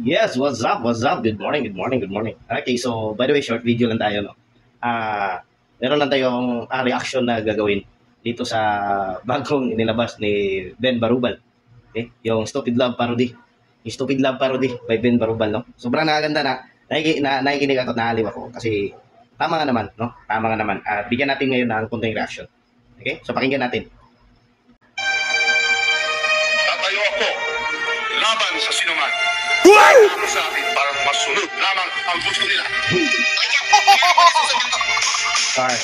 Yes, what's up? What's up? Good morning, good morning, good morning. Okay, so by the way, short video lang tayo, no? Meron lang tayong reaction na gagawin dito sa bagong inilabas ni Ben Barubal. Okay? Yung Stupid Love Parody. Yung Stupid Love Parody by Ben Barubal, no? Sobrang nakaganda na. Nakikinig ako at naaliw ako kasi tama nga naman, no? Tama nga naman. Bigyan natin ngayon ng konting reaction. Okay? So pakinggan natin. Tatayo ako laban sa sinuman. Sa akin parang masunod lamang ang gusto nila. Alright.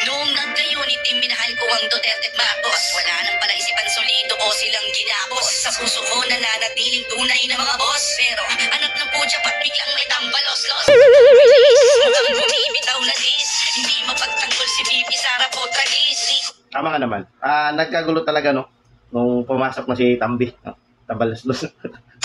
Noong nagka-unity, minahal ko ang Duterte at Marcos. Wala nang pala isipan solido ko silang ginapos. Sa puso ko nananatiling tunay na mga boss. Pero anak ng pudya ba't biglang may tambalos-los? Mukhang bumibitaw na dis. Hindi mapagtanggol si Bibi Sara po tragis. Tama ka naman. Nagkagulo talaga, no? Nung pumasok na si Tambi, no? Tambalos-los.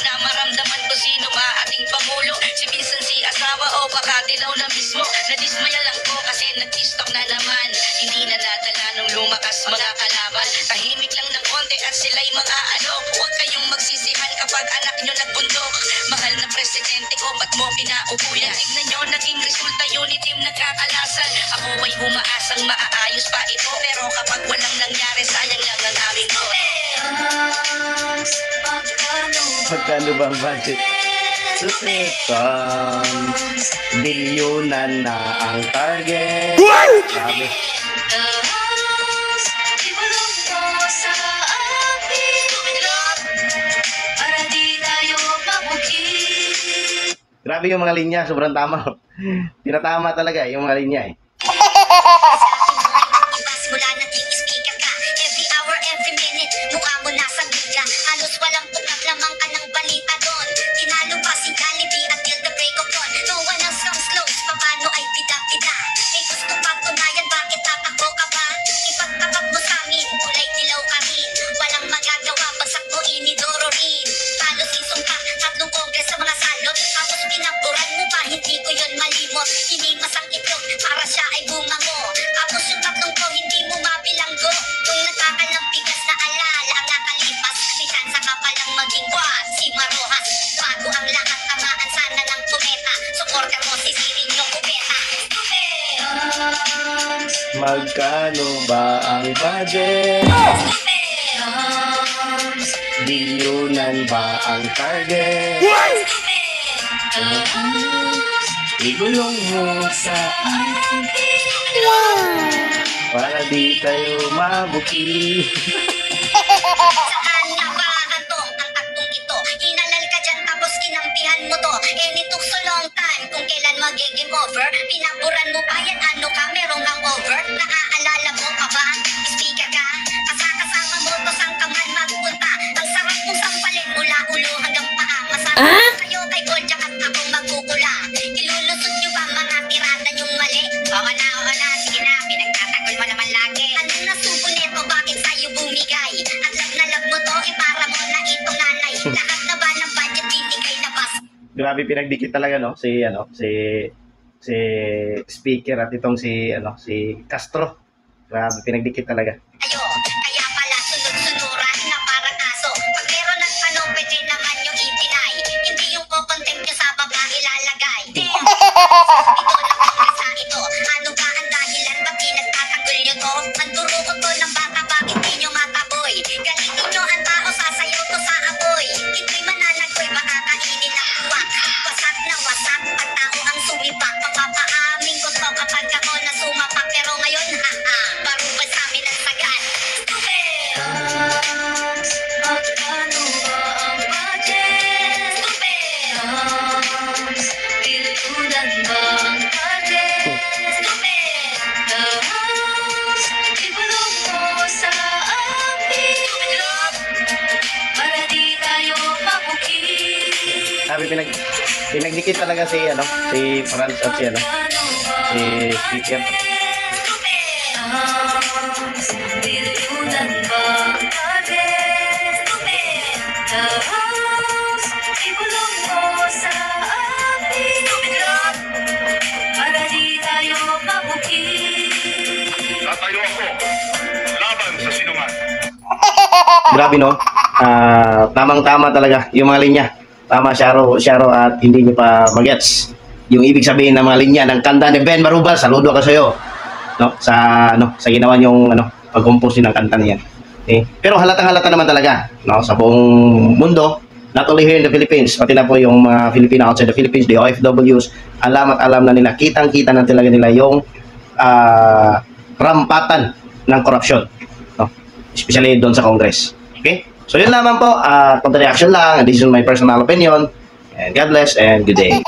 Na maramdaman ko sino ba ating pamulo. Si Vincent, si asawa o baka dilaw na mismo. Nadismaya lang ko kasi nag-TikTok na naman. Hindi na nadala nung lumakas mga kalaban. Tahimik lang ng konti at sila'y mga alok. Huwag kayong magsisihan kapag anak nyo nagbundok. Mahal na presidente ko, ba't mo pinaupo yan? Tignan nyo, naging resulta unit team nagkakalasan. Ako ay umaasang maaayos pa ito. Pero kapag walang nangyari, sayang lang ang aming ko. Magkano ba ang budget? Seconds, bilyonan na ang target. Grabe. Grabe yung mga linya, sobrang tama. Tinatama talaga yung mga linya eh. Mula naging speaker ka, every hour, every minute, mukha mo nasa bigla. Halos walang tuklap, lamang ka ng balita doon. Tinalo pa si Jollibee until the break of dawn. No one else comes close, paano ay pida-pida? May gusto pa tunayan, bakit tatakbo ka ba? Ipagtapat mo sa amin, kulay dilaw ka rin. Walang magagawa, bagsak mo inidoro rin. Halos isong ka, tatlong kongres sa mga salot. Tapos pinaburan mo pa, hindi ko yun malimot. Hinimas ang itlog, para siya ay bumango. Tapos yung tatlong ko, hindi mo mabilanggo. Kung nagkakalang bigas na alala ang nakalipas, bisansa ka palang maging was, si Marojas. Bago ang lahat, tamaan sana ng kometa. Suporta mo si Sirinyo Cubeta. Magkano ba ang budget? Bilyonan ba ang target? Igulong mo sa akin para di tayo mabuki. Saan nga ba hantong ang taktong ito? Hinalal ka dyan tapos kinampihan mo to. And it took so long time kung kailan magiging over. Pinaburan mo pa yan, ano ka, merong hangover? Naaalala mo pa ba? Speaker ka? Kasama mo to sang ka man magpunta. Ang sarap mong sampalin mula ulo hanggang paa. Masarap kayo kay Bojack at ako magkukula. Ilulusot nyo ba mga tirada nyong mali? Oo na, sige na, pinagtatagol mo naman lagi. Anong nasubo neto, bakit sa'yo bumigay? At love na love mo to, ipara mo na itong nanay. Lahat na ba ng budget binigay na bas? Grabe pinagdikit talaga, no? Si speaker at itong si Castro. Grabe pinagdikit talaga. Ayo, kaya pala sunod-sunuran na parang aso. Pag meron nagtanong, pwede naman yung itinay. Hindi yung kukontempt nyo sa baba ilalagay. Damn! Ito na kongres na ito. Ano ba ang dahilan? Ba't pinagtatanggol nyo to? Ang durukot to ng bata, bakit di nyo mataboy? Galitin nyo ang tao, sasayaw to sa apoy. Ito'y mananagpoy, baka kainin ang tuwak. Wasak na wasak, pag tao ang sumipak. Papapaamin ko to kapag ako na sumapak. Pero ngayon, haha, barubal sa amin ang sagat. Magkano ba ang budget? Bilyonan ba ang target? Ibulong mo sa akin para di tayo mabuki. Grabe pinagdikit talaga si Franz at si speaker. Bilyonan ba ang target? Ibulong mo sa akin para di tayo mabuki. Tatayo ako laban sa sinuman. Grabe, no? Tamang-tama talaga yung mga linya. Tama, Sharo, at hindi nyo pa magets yung ibig sabihin ng mga linya ng kanta ni Ben Marubal. Saludo ako sa iyo, no, sa ginawa niyong pag-compose ng kanta niyan. Okay? Pero halatang-halata naman talaga, no, sa buong mundo, not only here in the Philippines, pati na po yung mga Filipino outside the Philippines, the OFWs, alam at alam na nila, kitang-kita na talaga nila yung rampatan ng korupsyon, no? Especially doon sa Congress. Okay? So yun lamang po, counter reaction lang, and this is my personal opinion, and God bless and good day.